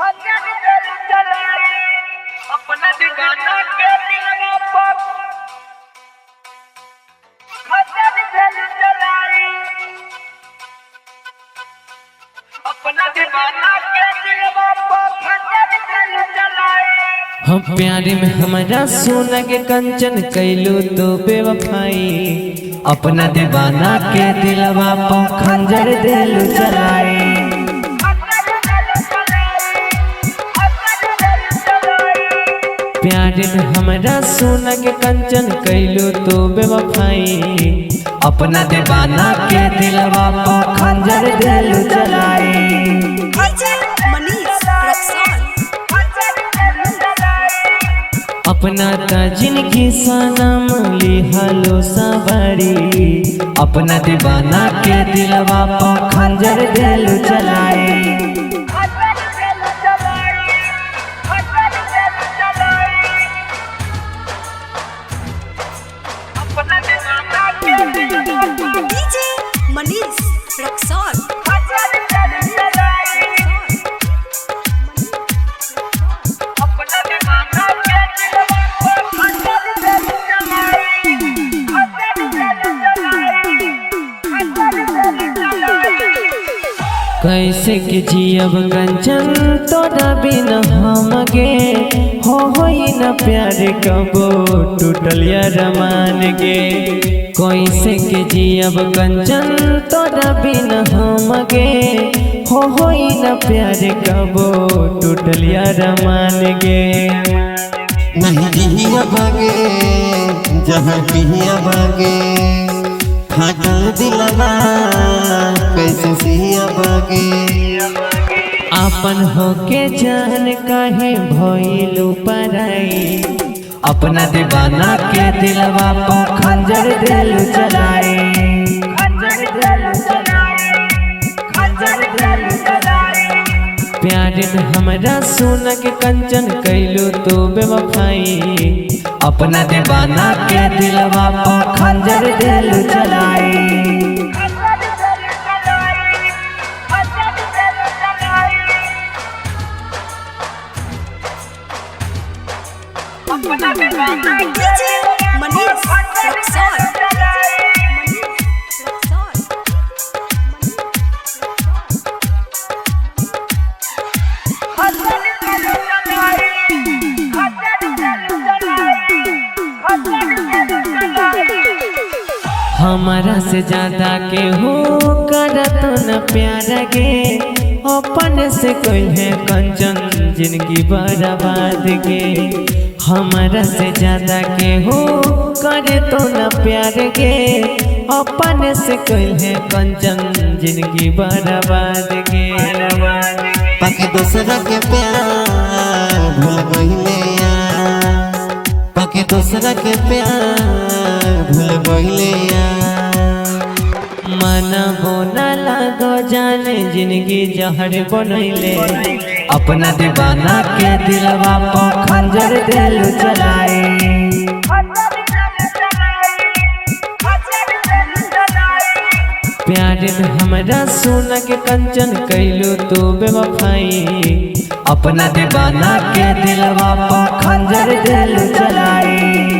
अपना दीवाना के दिलवा पर अपना दीवाना के दिलवा पर हम प्यारे में हमारा सोना के कंचन कैलू तो बेवफाई। अपना दीवाना के दिलवा पर खंजर दिलू चलाई। प्यारे में हमारा सोना के कंचन कैलू तो बेवफाई। अपना दीवाना के दिलवा पर खंजर दिलू चलाई। अपना ता जिनकी सनम लिहलो सवारी। अपना दीवाना के दिलवा पर खंजर दिलू चलाई। डीजे मनीष रक्सौल। कैसे के जियब कंचन तोरा बिना हमगे होई न प्यार कबो टूटल या रमान गे। कैसे के जियब कंचन तोरा बिना हमगे होई न प्यार कबो टूटल या रमान गे। नहीं जिया भागे जहाँ पिया भागे फाटल दिलवा कैसे सिया भागे। आपन होके जान काहे भइलू पराई। अपना दीवाना के दिलवा पर खंजर दिलू चलाई। प्यारे में हमारा सोना के कंचन कैलू तो बेवफाई। अपना दीवाना के दिलवा पर खंजर दिलू चलाई। डीजे मनीष रक्सौल। हमारा से ज्यादा के हो करत न प्यार गे। अपन से कोई है कंचन जिनकी बर्बाद गे। हमारा से ज्यादा के हो करे तो न प्यार गे। अपन से कोई है कंचन जिनकी बर्बाद गे। पाके दूसरा के प्यार भूल गईले यार। पाके दूसरा के प्यार भूल गईले यार। मन हो न लगो जाने जिंदगी जहर बनैले। अपना दीवाना के दिलवा पर खंजर दिलू चलाई। प्यारे में हमारा सोना के कंचन कैलू तो बेवफाई। अपना दीवाना के दिलवा पर खंजर दिलू चलाई।